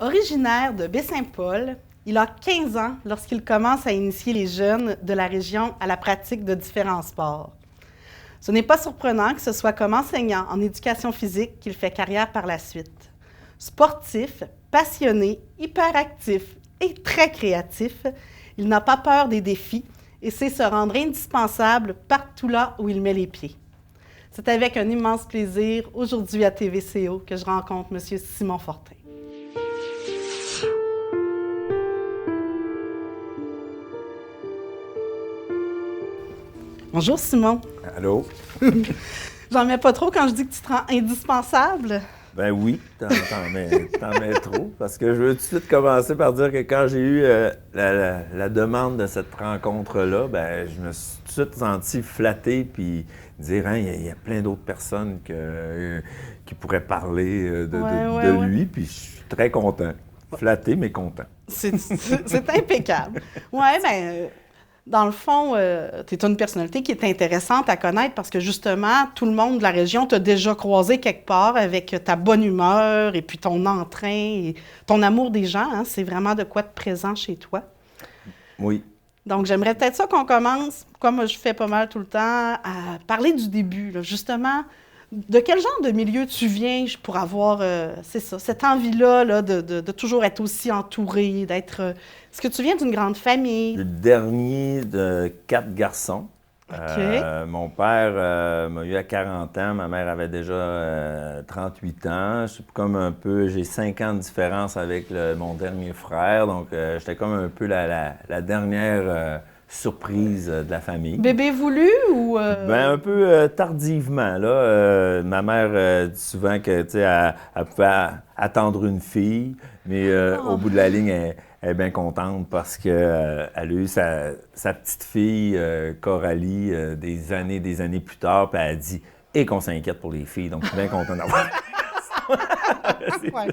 Originaire de Baie-Saint-Paul, il a 15 ans lorsqu'il commence à initier les jeunes de la région à la pratique de différents sports. Ce n'est pas surprenant que ce soit comme enseignant en éducation physique qu'il fait carrière par la suite. Sportif, passionné, hyperactif et très créatif, il n'a pas peur des défis et sait se rendre indispensable partout là où il met les pieds. C'est avec un immense plaisir, aujourd'hui à TVCO, que je rencontre M. Simon Fortin. Bonjour Simon. Allô? J'en mets pas trop quand je dis que tu te rends indispensable. Ben oui, t'en mets trop. Parce que je veux tout de suite commencer par dire que quand j'ai eu la demande de cette rencontre-là, ben je me suis tout de suite senti flatté puis dire hein, il y a plein d'autres personnes qui pourraient parler de lui, puis je suis très content. Flatté, mais content. C'est impeccable. Ouais, ben. Dans le fond, tu es une personnalité qui est intéressante à connaître parce que justement, tout le monde de la région t'a déjà croisé quelque part avec ta bonne humeur et puis ton entrain et ton amour des gens. Hein, c'est vraiment de quoi de présent chez toi. Oui. Donc, j'aimerais peut-être ça qu'on commence, comme je fais pas mal tout le temps, à parler du début. Là, justement, de quel genre de milieu tu viens pour avoir, c'est ça, cette envie-là là, de toujours être aussi entouré, d'être... Est-ce que tu viens d'une grande famille? Le dernier de 4 garçons. Okay. Mon père m'a eu à 40 ans, ma mère avait déjà 38 ans. Je suis comme un peu, j'ai 5 ans de différence avec mon dernier frère, donc j'étais comme un peu la dernière surprise de la famille. Bébé voulu ou... Ben un peu tardivement, là. Ma mère dit souvent que, tu sais, elle pouvait attendre une fille, mais au bout de la ligne, elle est bien contente parce qu'elle a eu sa petite fille, Coralie, des années plus tard, puis elle a dit « Et qu'on s'inquiète pour les filles », donc je suis bien content d'avoir... Ouais.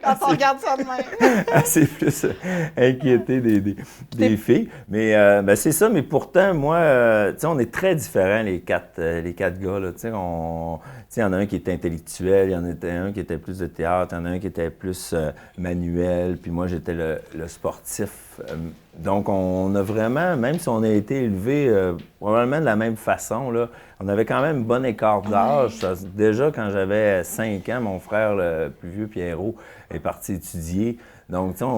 Quand on regarde ça de même. C'est plus inquiété des filles. Mais ben c'est ça, mais pourtant, moi, tu sais, on est très différents, les quatre gars, là. Tu sais, il y en a un qui était intellectuel, il y en a un qui était plus de théâtre, il y en a un qui était plus manuel, puis moi, j'étais le sportif. Donc, on a vraiment, même si on a été élevés probablement de la même façon, là, on avait quand même un bon écart d'âge. Déjà, quand j'avais 5 ans, mon frère, le plus vieux, Pierrot, est parti étudier. Donc, tu sais,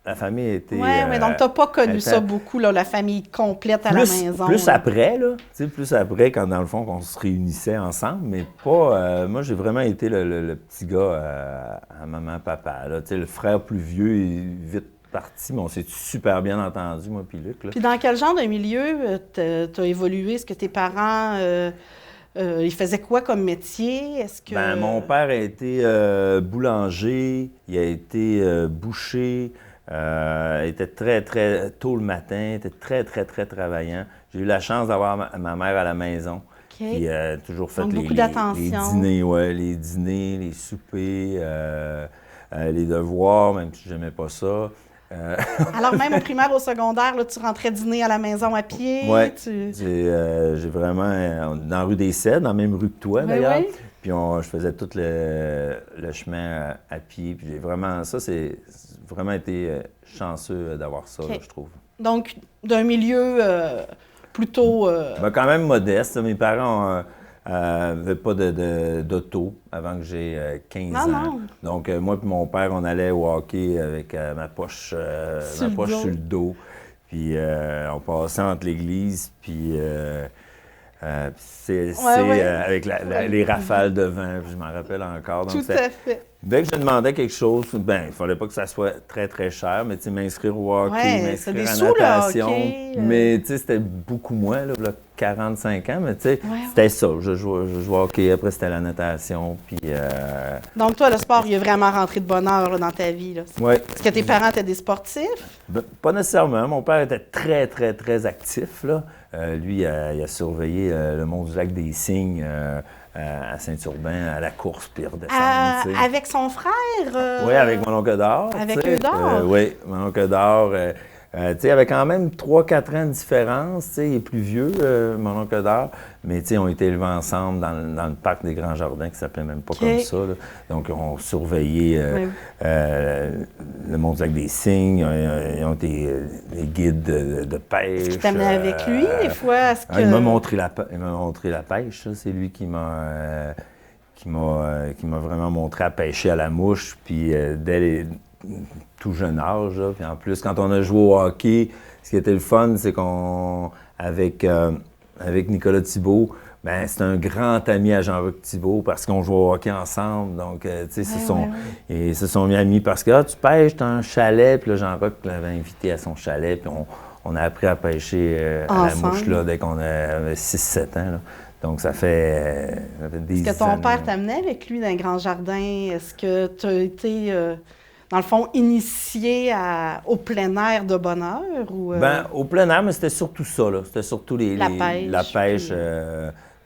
la famille était... Oui, mais donc tu n'as pas connu ça beaucoup, là, la famille complète à la maison. Plus après, là. Tu sais, plus après, quand dans le fond, on se réunissait ensemble, mais pas... moi, j'ai vraiment été le petit gars à maman, papa, là. Tu sais, le frère plus vieux est vite parti, mais on s'est super bien entendu, moi puis Luc. Là. Puis dans quel genre de milieu tu as évolué? Est-ce que tes parents, ils faisaient quoi comme métier? Est-ce que... Ben, mon père a été boulanger, il a été boucher, il était très, très tôt le matin, il était très, très, très travaillant. J'ai eu la chance d'avoir ma mère à la maison. Okay. Qui a toujours fait donc, les dîners, les dîners, les soupers, les devoirs, même si je n'aimais pas ça. Alors même au primaire, au secondaire, là, tu rentrais dîner à la maison à pied? Oui, j'ai vraiment... dans la rue des Cèdres, dans la même rue que toi, d'ailleurs. Oui. Puis je faisais tout le chemin à pied. Puis j'ai vraiment... Ça, c'est vraiment été chanceux d'avoir ça, là, je trouve. Donc, d'un milieu plutôt... Ben, quand même modeste. Mes parents n'avaient pas d'auto avant que j'ai 15 ans. Non. Donc, moi et mon père, on allait au hockey avec ma poche sur le dos. Puis, on passait entre l'église, puis avec les rafales de vent. Je m'en rappelle encore. Donc, tout à fait. Dès que je demandais quelque chose, ben il fallait pas que ça soit très, très cher, mais tu sais, m'inscrire au hockey, m'inscrire à la natation. Mais tu sais, c'était beaucoup moins, là, 45 ans, mais tu sais, c'était ça. Je jouais au hockey, après c'était la natation, puis... Donc toi, le sport, il est vraiment rentré de bonne heure là, dans ta vie, là. Oui. Est-ce que tes parents étaient des sportifs? Ben, pas nécessairement. Mon père était très, très, très actif, là. Lui, il a surveillé le mont du lac des Cygnes, à Saint-Urbain, à la course, puis redescendre. Avec son frère? Oui, avec mon oncle d'or. Avec eux d'or? Oui, mon oncle d'or. Il avait quand même 3-4 ans de différence. Il est plus vieux, mon oncle d'Art. Mais on était élevés ensemble dans le parc des Grands Jardins, qui s'appelait même pas comme ça. Là. Donc, on surveillait le monde avec des signes. Ils ont été des guides de pêche. Est-ce qu'il t'amenait avec lui, des fois? Il m'a montré la pêche. Ça. C'est lui qui m'a vraiment montré à pêcher à la mouche. Puis, dès tout jeune âge. Là. Puis en plus, quand on a joué au hockey, ce qui était le fun, c'est avec Nicolas Thibault, ben c'est un grand ami à Jean-Luc Thibault parce qu'on joue au hockey ensemble. Donc, ils se sont mis amis parce que tu pêches dans un chalet. Puis là, Jean-Luc l'avait invité à son chalet. Puis on a appris à pêcher à la mouche là, dès qu'on avait 6-7 ans. Là. Donc, ça fait des années. Est-ce que ton père t'amenait avec lui dans les grands jardins? Est-ce que tu as été, dans le fond, initié au plein air de bonne heure? Ou, au plein air, mais c'était surtout ça. Là. C'était surtout la pêche. La pêche.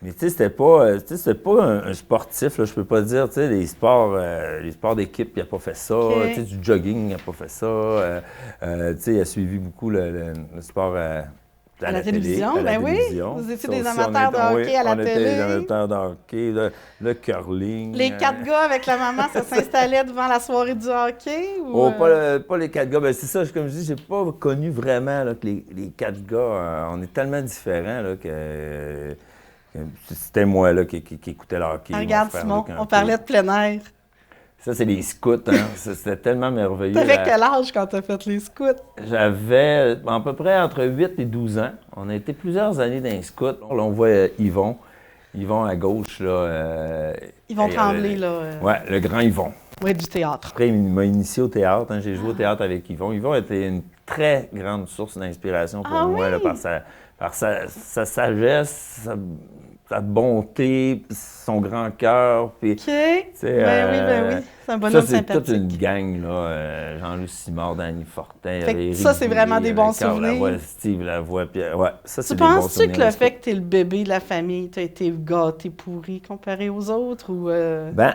Mais tu sais, c'était pas un sportif. Là, je peux pas dire, tu sais, les sports d'équipe, il n'a pas fait ça. Tu sais, du jogging, il n'a pas fait ça. Tu sais, il a suivi beaucoup le sport... À la télévision, télévision. Vous étiez des amateurs de hockey à la télé. On était des amateurs de hockey, le curling. Les 4 gars avec la maman, ça s'installait devant la soirée du hockey? Ou... pas les 4 gars. Ben, c'est ça, comme je dis, j'ai pas connu vraiment là, que les 4 gars, on est tellement différents là, que c'était moi là, qui écoutais le hockey. Regarde, Simon, on parlait de plein air. Ça, c'est les scouts. Hein? C'était tellement merveilleux. T'avais quel âge quand t'as fait les scouts? J'avais à peu près entre 8 et 12 ans. On a été plusieurs années dans les scouts. Là, on voit Yvon. Yvon à gauche, là. Yvon Tremblay, là. Oui, le grand Yvon. Oui, du théâtre. Après, il m'a initié au théâtre. Hein? J'ai joué au théâtre avec Yvon. Yvon était une très grande source d'inspiration pour moi, là, par sa sagesse, sa bonté, son grand cœur. Puis, OK. Oui. C'est un bonhomme sympathique. Ça, c'est toute une gang, là. Jean-Louis Simard, Danny Fortin. Ça, c'est vraiment des bons souvenirs. Steve Lavoie. Puis, ça, c'est tu penses-tu que le fait que tu es le bébé de la famille, tu as été gâté pourri comparé aux autres? Ou Ben,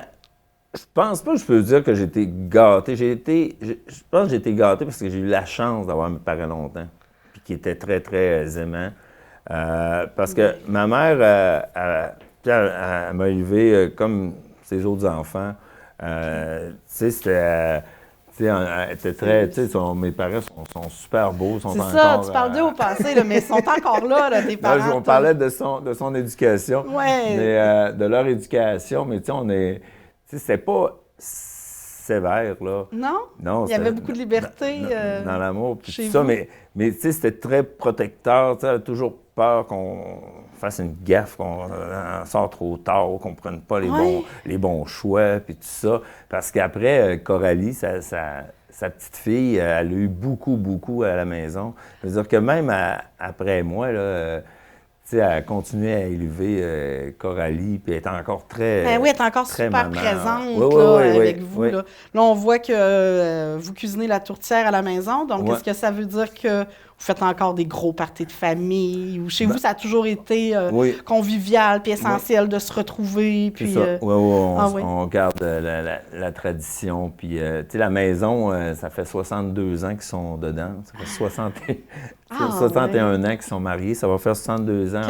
je pense pas que je peux dire que j'ai été gâté. Je pense que j'ai été gâté parce que j'ai eu la chance d'avoir mes parents longtemps, puis qui étaient très, très aimants. Parce que ma mère, elle m'a élevé comme ses autres enfants. Tu sais, c'était... elle était très... Tu sais, mes parents sont super beaux. C'est ça, tu parles d'eux au passé, là, mais ils sont encore là, tes parents. On parlait de son éducation, mais de leur éducation. Mais tu sais, c'était pas sévère, là. Non? Il y avait beaucoup de liberté dans l'amour, puis tout ça, mais tu sais, c'était très protecteur. Tu sais, elle avait toujours peur qu'on fasse une gaffe, qu'on sort trop tard, qu'on ne prenne pas les bons choix, puis tout ça. Parce qu'après, Coralie, sa petite fille, elle a eu beaucoup à la maison. C'est-à-dire que même après moi, là, elle a continué à élever Coralie, puis elle est encore très... Ben oui, elle est encore super maman. présente avec vous. Oui. Là, on voit que vous cuisinez la tourtière à la maison. Donc, est-ce que ça veut dire que vous faites encore des gros parties de famille? Ou chez vous, ça a toujours été convivial puis essentiel de se retrouver? Puis, c'est ça. On garde la tradition. Puis, tu sais, la maison, ça fait 62 ans qu'ils sont dedans. Ça fait 61 ans qu'ils sont mariés. Ça va faire 62 ans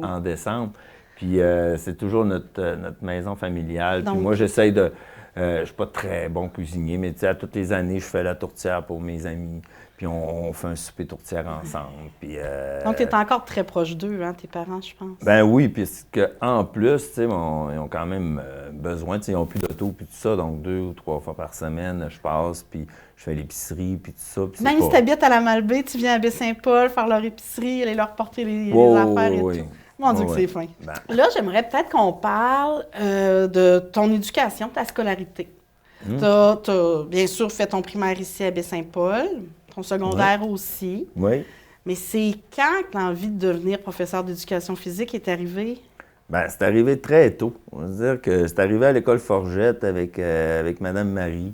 en décembre. Puis, c'est toujours notre maison familiale. Donc, puis moi, j'essaye de... je suis pas très bon cuisinier, mais tu sais, à toutes les années, je fais la tourtière pour mes amis. Puis on fait un souper tourtière ensemble. Puis, donc, tu es encore très proche d'eux, hein, tes parents, je pense. Ben oui, puis en plus, tu sais, ils ont quand même besoin, tu sais, ils n'ont plus d'auto, puis tout ça, donc 2 ou 3 fois par semaine, je passe, puis je fais l'épicerie, puis tout ça. Puis même si tu habites à la Malbaie, tu viens à Baie-Saint-Paul faire leur épicerie, aller leur porter les affaires et tout. Mon Dieu, que c'est fin. Ben. Là, j'aimerais peut-être qu'on parle de ton éducation, ta scolarité. Tu as bien sûr fait ton primaire ici à Baie-Saint-Paul, ton secondaire aussi. Oui. Mais c'est quand que l'envie de devenir professeur d'éducation physique est arrivée? Bien, c'est arrivé très tôt. On va dire que c'est arrivé à l'école Forgette avec Mme Marie.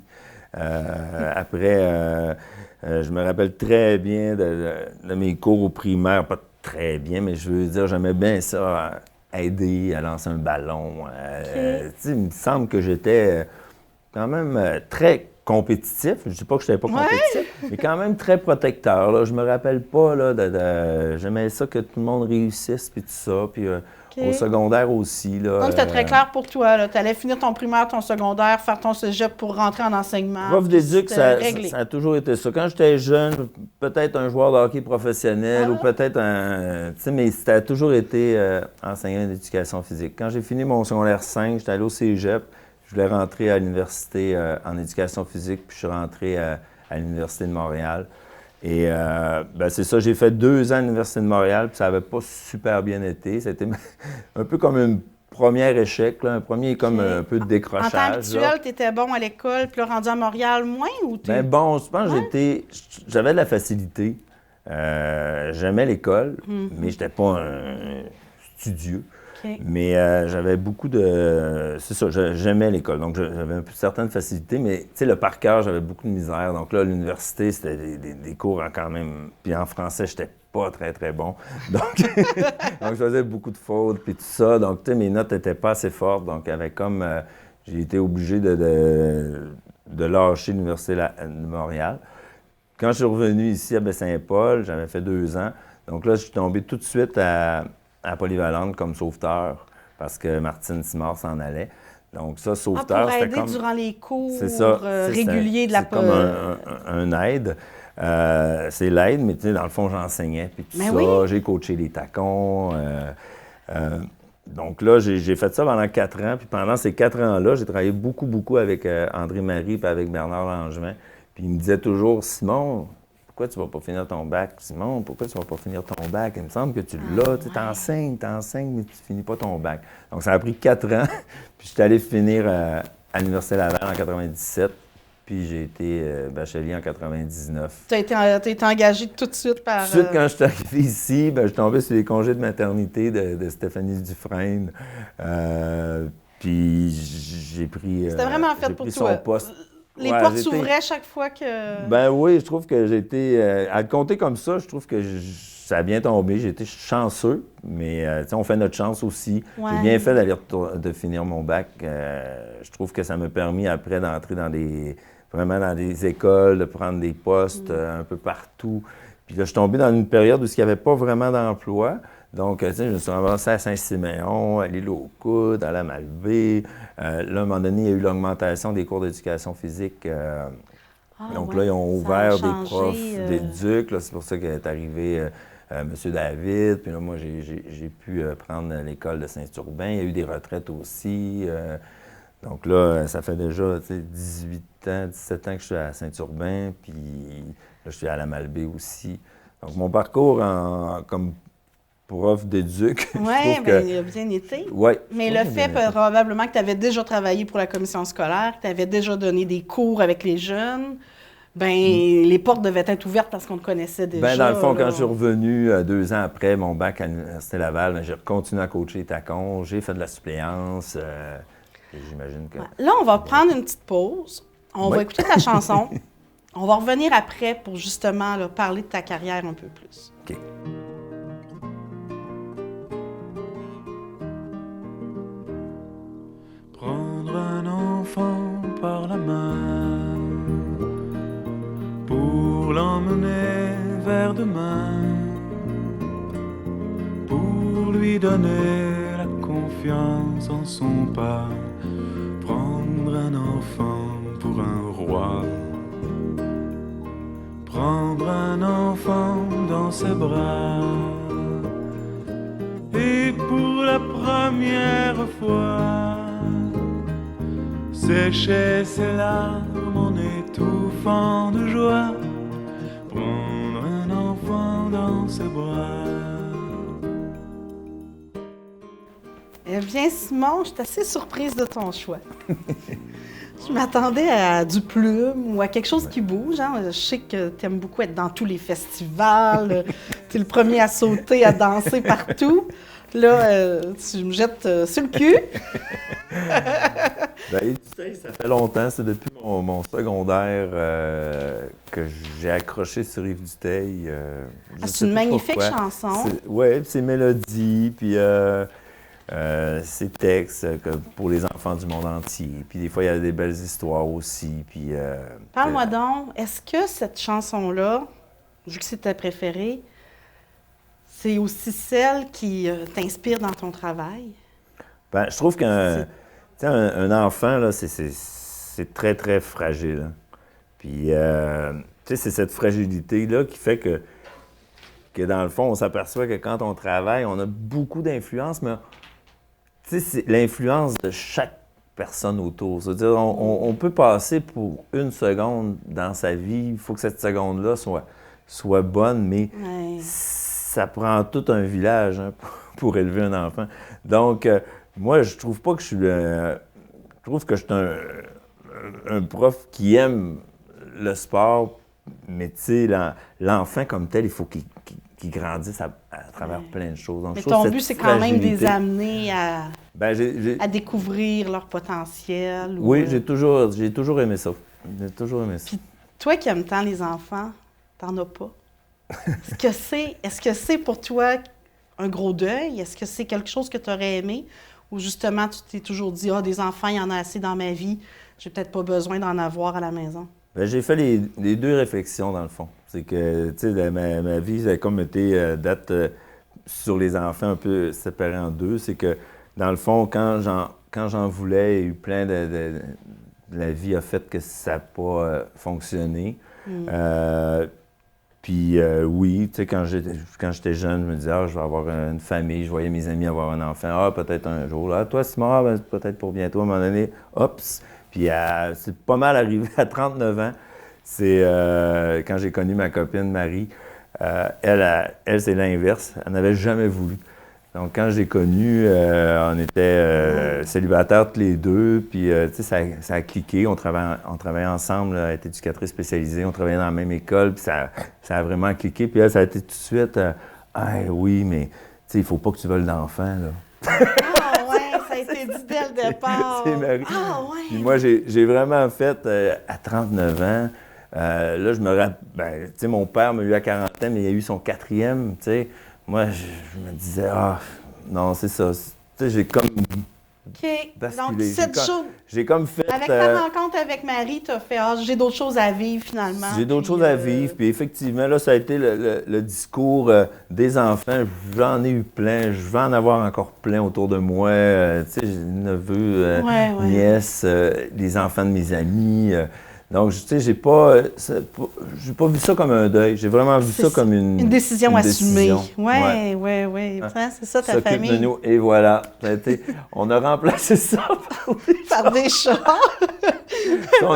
Après, je me rappelle très bien de mes cours au primaire, pas très bien, mais je veux dire, j'aimais bien ça, aider à lancer un ballon. Il me semble que j'étais quand même très compétitif. Je ne dis pas que je n'étais pas compétitif, mais quand même très protecteur. Là. Je me rappelle pas, là, j'aimais ça que tout le monde réussisse, puis tout ça. Puis au secondaire aussi. Là, donc, c'était très clair pour toi. Tu allais finir ton primaire, ton secondaire, faire ton cégep pour rentrer en enseignement. Prof d'éduc, ça a toujours été ça. Quand j'étais jeune, peut-être un joueur de hockey professionnel ou peut-être un... Tu sais, mais ça a toujours été enseignant d'éducation physique. Quand j'ai fini mon secondaire 5, j'étais allé au cégep. Je voulais rentrer à l'université en éducation physique, puis je suis rentré à l'Université de Montréal. Et c'est ça, j'ai fait 2 ans à l'Université de Montréal, puis ça n'avait pas super bien été. C'était un peu comme un premier échec, là, un premier comme un peu de décrochage. En temps habituel, tu étais bon à l'école, puis là, rendu à Montréal, moins ou tu... Bien bon, je pense que j'avais de la facilité. J'aimais l'école, mais je n'étais pas un studieux. Okay. Mais j'avais beaucoup de... C'est ça, j'aimais l'école, donc j'avais une certaine facilité, mais tu sais, le par cœur, j'avais beaucoup de misère. Donc là, à l'université, c'était des cours quand même... Puis en français, j'étais pas très, très bon. Donc, donc je faisais beaucoup de fautes, puis tout ça. Donc, tu sais, mes notes n'étaient pas assez fortes. Donc, j'ai été obligé de lâcher l'Université de Montréal. Quand je suis revenu ici à Baie-Saint-Paul, j'avais fait 2 ans. Donc là, je suis tombé tout de suite à Polyvalente comme sauveteur parce que Martine Simard s'en allait. Donc ça, sauveteur, c'était comme... durant les cours réguliers de la... C'est comme un aide. C'est l'aide, mais tu sais, dans le fond, j'enseignais. Puis tout ça, j'ai coaché les tacons. Donc là, j'ai fait ça pendant 4 ans. Puis pendant ces 4 ans-là, j'ai travaillé beaucoup, beaucoup avec André Marie et avec Bernard Langevin. Puis il me disait toujours, Simon, pourquoi tu ne vas pas finir ton bac? Simon, pourquoi tu ne vas pas finir ton bac? Il me semble que tu l'as. Tu t'enseignes, mais tu ne finis pas ton bac. Donc, ça a pris 4 ans. Puis, je suis allé finir à l'Université Laval en 97. Puis, j'ai été bachelier en 99. Tu as été engagé tout de suite par... Tout de suite, quand je suis arrivé ici, je suis tombé sur les congés de maternité de Stéphanie Dufresne. Puis, j'ai pris... C'était vraiment fait pour toi. Son poste. Les portes s'ouvraient chaque fois que... Ben oui, je trouve que j'ai été... à le compter comme ça, je trouve que ça a bien tombé. J'ai été chanceux, mais on fait notre chance aussi. Ouais. J'ai bien fait de finir mon bac. Je trouve que ça m'a permis après d'entrer vraiment dans des écoles, de prendre des postes un peu partout. Puis là, je suis tombé dans une période où il n'y avait pas vraiment d'emploi. Donc, tu sais, je me suis avancé à Saint-Siméon, à l'île aux Coudes, à la Malbaie. Là, à un moment donné, il y a eu l'augmentation des cours d'éducation physique. Donc là, ils ont ouvert des profs d'éduc. C'est pour ça qu'est arrivé M. David. Puis là, moi, j'ai pu prendre l'école de Saint-Urbain. Il y a eu des retraites aussi. Donc là, ça fait déjà 18 ans, 17 ans que je suis à Saint-Urbain. Puis là, je suis à la Malbaie aussi. Donc, mon parcours comme prof d'éduc. Oui, bien, il a bien été. Ouais, mais le fait probablement que tu avais déjà travaillé pour la commission scolaire, que tu avais déjà donné des cours avec les jeunes, les portes devaient être ouvertes parce qu'on te connaissait déjà. Dans le fond, quand je suis revenu 2 ans après mon bac à l'Université Laval, j'ai continué à coacher les tacons, j'ai fait de la suppléance. J'imagine que... Là, on va prendre une petite pause. On va écouter ta chanson. On va revenir après pour justement parler de ta carrière un peu plus. OK. Prendre un enfant par la main pour l'emmener vers demain, pour lui donner la confiance en son pas, prendre un enfant pour un roi, prendre un enfant dans ses bras, et pour la première fois sécher ses larmes en étouffant de joie, prendre un enfant dans ses bras. Eh bien, Simon, je suis assez surprise de ton choix. Je m'attendais à du plume ou à quelque chose qui bouge. Hein. Je sais que tu aimes beaucoup être dans tous les festivals. Tu es le premier à sauter, à danser partout. Là, tu me jettes sur le cul. Tu sais, ça fait longtemps. C'est depuis mon secondaire que j'ai accroché sur Rive-du-Teil. C'est une magnifique chanson. Oui, c'est mélodie. Puis ces textes pour les enfants du monde entier. Puis des fois, il y a des belles histoires aussi. Puis, Parle-moi donc, est-ce que cette chanson-là, vu que c'est ta préférée, c'est aussi celle qui t'inspire dans ton travail? Ben, je trouve un enfant, là, c'est très, très fragile. Hein. Puis, c'est cette fragilité-là qui fait que dans le fond, on s'aperçoit que quand on travaille, on a beaucoup d'influence, mais c'est l'influence de chaque personne autour. C'est-à-dire, on peut passer pour une seconde dans sa vie, il faut que cette seconde-là soit bonne, mais ça prend tout un village hein, pour élever un enfant. Donc, moi, je trouve pas que je suis je trouve que je suis un prof qui aime le sport, mais tu sais, l'enfant comme tel, il faut qu'il grandissent à travers plein de choses. Donc, mais ton but, c'est quand même de les amener à découvrir leur potentiel. Oui, j'ai toujours aimé ça. J'ai toujours aimé ça. Puis toi qui aimes tant les enfants, t'en as pas. Est-ce que c'est pour toi un gros deuil? Est-ce que c'est quelque chose que tu aurais aimé? Ou justement, tu t'es toujours dit, des enfants, il y en a assez dans ma vie, j'ai peut-être pas besoin d'en avoir à la maison? Bien, j'ai fait les deux réflexions, dans le fond. C'est que, tu sais, ma vie, ça a comme été date sur les enfants un peu séparée en deux. C'est que, dans le fond, quand j'en voulais, il y a eu plein la vie a fait que ça n'a pas fonctionné. Puis oui, tu sais, quand j'étais jeune, je me disais, je vais avoir une famille, je voyais mes amis avoir un enfant. Peut-être un jour. Là, toi, Simon, peut-être pour bientôt, à un moment donné, hops! Puis c'est pas mal arrivé à 39 ans. C'est quand j'ai connu ma copine Marie. Elle, c'est l'inverse. Elle n'avait jamais voulu. Donc, quand j'ai connu, on était célibataires tous les deux. Puis, tu sais, ça a cliqué. On travaillait ensemble, elle était éducatrice spécialisée. On travaillait dans la même école. Puis, ça a vraiment cliqué. Puis là, ça a été tout de suite, oui, mais tu sais, il faut pas que tu veuilles d'enfant, là. Ça a été dit dès le départ. C'est Marie. Puis moi, j'ai vraiment fait, à 39 ans, là, je me rappelle, tu sais, mon père m'a eu à 40 ans, mais il a eu son 4e, tu sais. Moi, je me disais, non, c'est ça. Tu sais, j'ai comme OK. basculé. Donc, cette chose... J'ai comme fait... Avec ta rencontre avec Marie, tu as fait, j'ai d'autres choses à vivre, finalement. J'ai d'autres choses à vivre. Puis effectivement, là, ça a été le discours des enfants. J'en ai eu plein. Je vais en avoir encore plein autour de moi. Tu sais, j'ai des neveux, nièces, les enfants de mes amis. Donc, tu sais, j'ai pas vu ça comme un deuil. J'ai vraiment vu ça comme une décision assumée. Oui. C'est ça, ta famille. De nous. Et voilà. On a remplacé ça par des chats. Ça,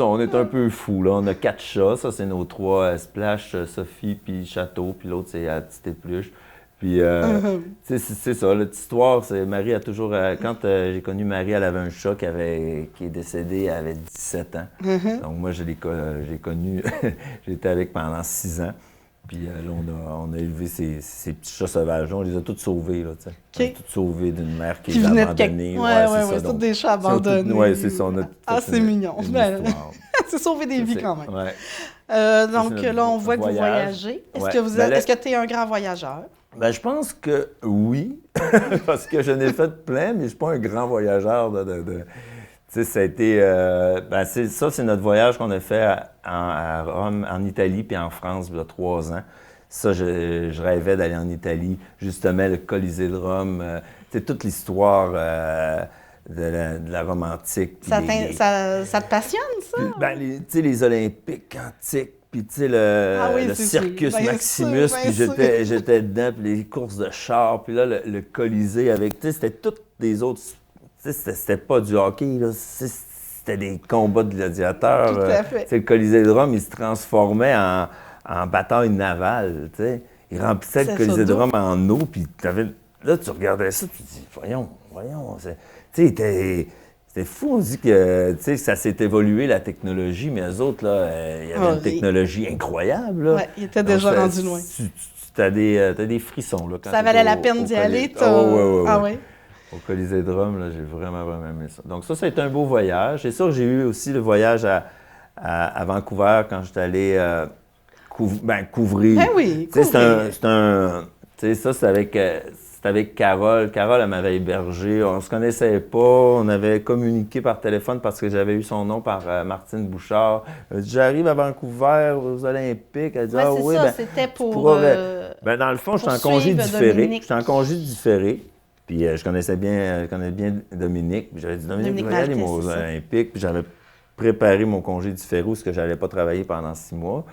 on est un peu fous, là. On a 4 chats. Ça, c'est nos 3 Splash, Sophie, puis Château. Puis l'autre, c'est la petite épluche. Puis, c'est ça. L'autre histoire, c'est Marie a toujours... quand j'ai connu Marie, elle avait un chat qui est décédé, elle avait 17 ans. Donc, moi, j'ai connu... J'étais avec pendant 6 ans. Puis là, on a élevé ces petits chats sauvages-là. On les a tous sauvés, là, tu sais. On les a tous sauvés d'une mère qui les a abandonnés. C'est tous des chats abandonnés. Oui, c'est ça. C'est mignon. C'est sauver des vies, quand même. Donc là, on voit que vous voyagez. Est-ce que tu es un grand voyageur? Ben, je pense que oui, parce que je n'ai fait plein, mais je ne suis pas un grand voyageur. Tu sais, ça a été... c'est notre voyage qu'on a fait à Rome, en Italie, puis en France, il y a 3 ans. Ça, je rêvais d'aller en Italie. Justement, le Colisée de Rome, c'est toute l'histoire de la Rome antique. Ça te passionne, ça? Ben, tu sais, les Olympiques antiques. Puis, tu sais, le Circus Maximus, puis j'étais dedans, puis les courses de chars, puis là, le Colisée avec, tu sais, c'était toutes les autres, tu sais, c'était pas du hockey, là, c'était des combats de gladiateurs. Tout à fait. Le Colisée de Rome, il se transformait en bataille navale, tu sais. Il remplissait le Colisée de Rome en eau, puis là, tu regardais ça, tu te dis, voyons, tu sais, c'était fou, on dit que ça s'est évolué, la technologie, mais eux autres, là, il y avait une technologie incroyable. Oui, ils étaient déjà rendus loin. Tu as des frissons. Là, quand ça valait la peine d'y aller. Oui. Au Colisée de Rome, là, j'ai vraiment aimé ça. Donc ça a été un beau voyage. Et ça, j'ai eu aussi le voyage à Vancouver quand j'étais allé couvrir. Ben oui, c'est avec... c'est c'était avec Carole. Carole, elle m'avait hébergé. On se connaissait pas. On avait communiqué par téléphone parce que j'avais eu son nom par Martine Bouchard. Elle dit, j'arrive à Vancouver, aux Olympiques. Elle dit, Ouais, ah c'est oui, ça, ben, c'était pour... ben, dans le fond, j'étais en pour congé suivre différé. Dominique. J'étais en congé différé. Puis je connaissais bien Dominique. Puis j'avais dit, Dominique, je vais aller Marquez, aux c'est ça. Olympiques. Puis j'avais préparé mon congé différé où ce que j'allais pas travailler pendant 6 mois.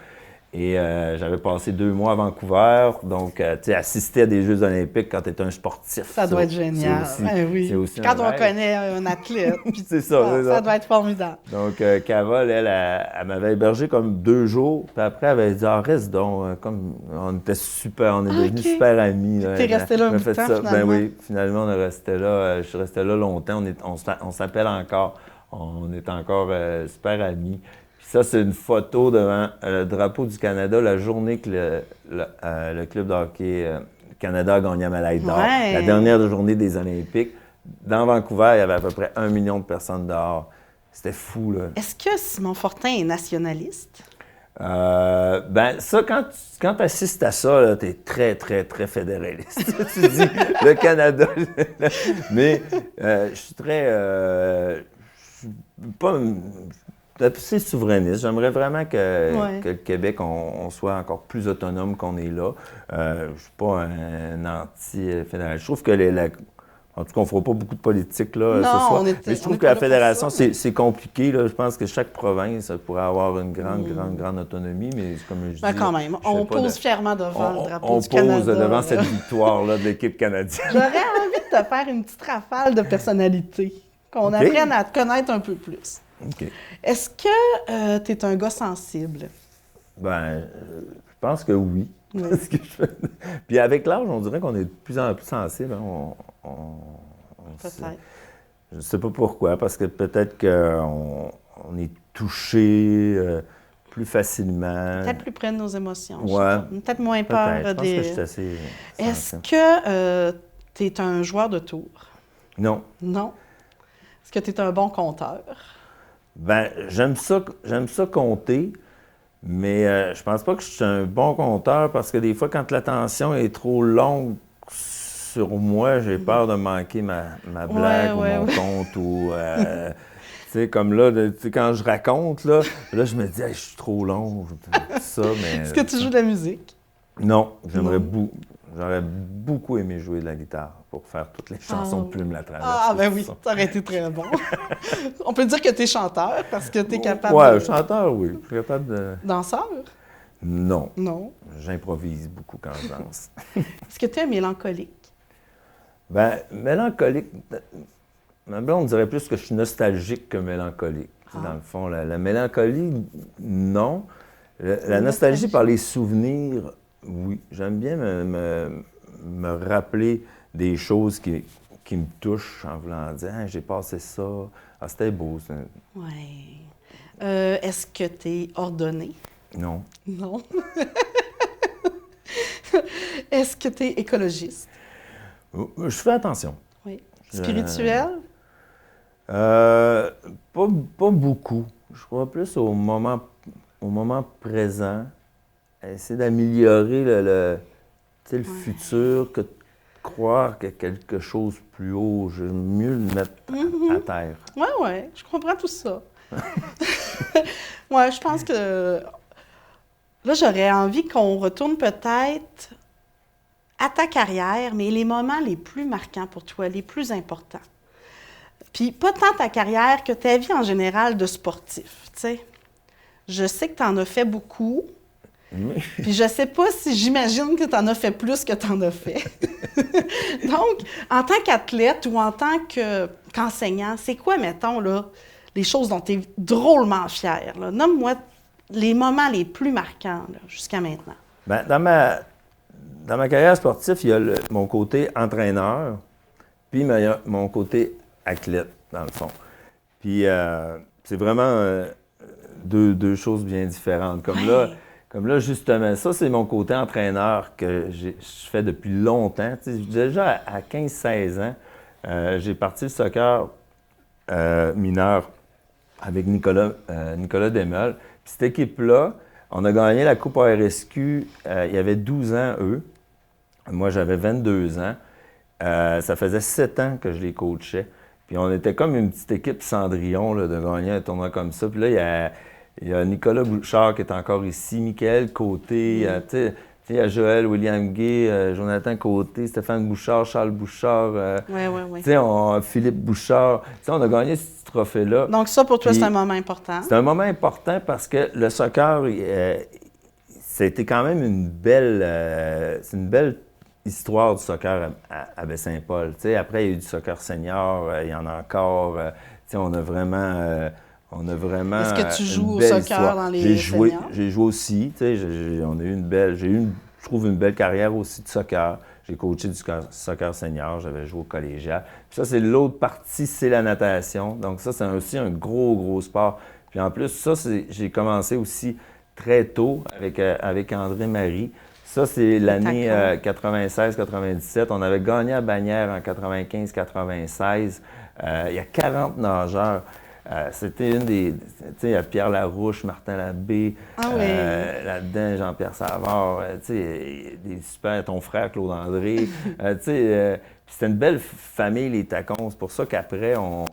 Et j'avais passé 2 mois à Vancouver. Donc, tu sais, assister à des Jeux olympiques quand tu es un sportif. Ça doit être génial. Oui. C'est aussi Quand un on rêve. connaît un athlète. Puis C'est ça, c'est ça. Ça doit être formidable. Donc, Carole, elle m'avait hébergé comme 2 jours. Puis après, elle avait dit, ah, reste donc. Comme on était super, on est devenus super amis. T'es resté là un Elle bout de fait temps, ça. finalement? Ben oui, finalement, on est resté là. Je suis resté là longtemps. On s'appelle encore. On est encore super amis. Puis ça, c'est une photo devant le drapeau du Canada, la journée que le club de hockey Canada a gagné la médaille d'or. Ouais. La dernière journée des Olympiques. Dans Vancouver, il y avait à peu près 1 million de personnes dehors. C'était fou, là. Est-ce que Simon Fortin est nationaliste? Ben ça, quand tu assistes à ça, tu es très, très, très fédéraliste. Tu dis, le Canada. Mais je suis très... je suis pas... C'est souverainiste. J'aimerais vraiment que le Québec, on soit encore plus autonome qu'on est là. Je ne suis pas un anti-fédéraliste. Je trouve que en tout cas, on ne fera pas beaucoup de politique là, Non, ce soir. mais je trouve est que pas la là pour fédération, ça, mais- c'est compliqué. Là. Je pense que chaque province pourrait avoir une grande autonomie, mais comme je dis... Ben, quand même, je on fais pas pose fièrement devant le drapeau on du pose Canada. devant cette victoire-là de l'équipe canadienne. J'aurais envie de te faire une petite rafale de personnalité, qu'on OK. apprenne à te connaître un peu plus. OK. Est-ce que tu es un gars sensible? Ben, je pense que oui. Oui. Parce que Puis avec l'âge, on dirait qu'on est de plus en plus sensible. Hein. Peut-être. Je ne sais pas pourquoi, parce que peut-être qu'on est touché plus facilement. Peut-être plus près de nos émotions. je sais Ouais. pas. Peut-être moins peur Peut-être. Je pense des... que je suis assez Est-ce sensible. que tu es un joueur de tour? Non. Non. Est-ce que tu es un bon compteur? Ben, j'aime ça compter, mais je pense pas que je suis un bon compteur parce que des fois, quand l'attention est trop longue sur moi, j'ai peur de manquer ma blague ou mon compte ou... tu sais, comme là, tu sais, quand je raconte, là je me dis, hey, je suis trop long, tout ça, mais... Est-ce que tu joues de la musique? Non, j'aurais beaucoup aimé jouer de la guitare pour faire toutes les chansons de Plume la Traverse. Ah, ben oui, ça. ça aurait été très bon. On peut dire que tu es chanteur parce que tu es capable Ouais, de... chanteur, oui. Je suis capable de... Danseur? Non. Non. J'improvise beaucoup quand je danse. Est-ce que tu es un mélancolique? Ben, mélancolique... Ma blonde dirait plus que je suis nostalgique que mélancolique. Dans le fond, la mélancolie, non. La nostalgie par les souvenirs, oui. J'aime bien me rappeler des choses qui me touchent en voulant dire « j'ai passé ça, ah, c'était beau. » Oui. Est-ce que tu es ordonné? Non. Non. Est-ce que tu es écologiste? Je fais attention. Oui. Spirituel? Pas beaucoup. Je crois plus au moment présent. Essayer d'améliorer le futur que de croire qu'il y a quelque chose plus haut. J'aime mieux le mettre à terre. Oui, je comprends tout ça. Oui, je pense que là, j'aurais envie qu'on retourne peut-être à ta carrière, mais les moments les plus marquants pour toi, les plus importants. Puis pas tant ta carrière que ta vie en général de sportif, tu sais. Je sais que tu en as fait beaucoup, puis je sais pas si j'imagine que tu en as fait plus que tu en as fait. Donc, en tant qu'athlète ou en tant qu'enseignant, c'est quoi, mettons, là, les choses dont tu es drôlement fier? Là? Nomme-moi les moments les plus marquants là, jusqu'à maintenant. Bien, dans ma carrière sportive, il y a mon côté entraîneur, puis mon côté athlète, dans le fond. Puis c'est vraiment deux choses bien différentes. Comme là, justement, ça, c'est mon côté entraîneur que je fais depuis longtemps. Tu sais, déjà à 15-16 ans, j'ai parti le soccer mineur avec Nicolas Desmeules. Puis cette équipe-là, on a gagné la Coupe ARSQ, il y avait 12 ans, eux. Moi, j'avais 22 ans. ça faisait 7 ans que je les coachais. Puis on était comme une petite équipe Cendrillon là, de gagner un tournoi comme ça. Puis là, il y a Nicolas Bouchard qui est encore ici, Michael Côté, il y a Joël, William Gay, Jonathan Côté, Stéphane Bouchard, Charles Bouchard, Philippe Bouchard. On a gagné ce trophée-là. Donc ça, pour toi, c'est un moment important. C'est un moment important parce que le soccer, c'était quand même une belle histoire du soccer à Baie-Saint-Paul. Après, il y a eu du soccer senior, il y en a encore. On a vraiment... Est-ce que tu joues au soccer histoire. dans les seniors? J'ai joué aussi. J'ai eu je trouve, une belle carrière aussi de soccer. J'ai coaché du soccer senior, j'avais joué au collégial. Puis ça, c'est l'autre partie, c'est la natation. Donc ça, c'est aussi un gros sport. Puis en plus, ça, j'ai commencé aussi très tôt avec André Marie. Ça, c'est l'année 96-97. On avait gagné à Bagnères en 95-96. Il y a 40 nageurs. C'était une des... Tu sais, il y a Pierre Larouche, Martin Labbé, là-dedans, Jean-Pierre Savard, tu sais, des super... Ton frère, Claude-André. C'était une belle famille, les Tacons. C'est pour ça qu'après, on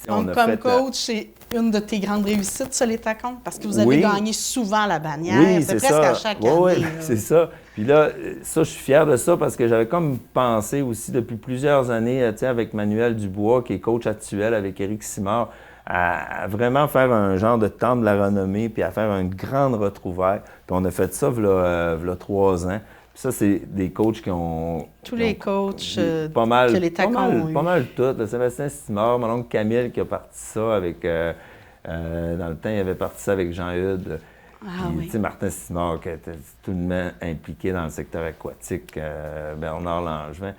Donc, comme coach, c'est une de tes grandes réussites, ça, les Tacons? Parce que vous avez gagné souvent la Bagnère. Oui, c'est presque à chaque année. Oui, c'est ça. Puis là, ça, je suis fier de ça parce que j'avais comme pensé aussi depuis plusieurs années, avec Manuel Dubois, qui est coach actuel avec Éric Simard, à vraiment faire un genre de temple de la renommée puis à faire une grande retrouvaille. Puis on a fait ça v'là 3 ans. Puis ça, c'est des coachs qui ont... Tous les coachs que les Tacons ont eu. Pas mal tout. Sébastien Simard, mon oncle Camille qui a parti ça avec... dans le temps, il avait parti ça avec Jean-Hude. Puis, Martin Simard, qui était tout de même impliqué dans le secteur aquatique, Bernard Langevin.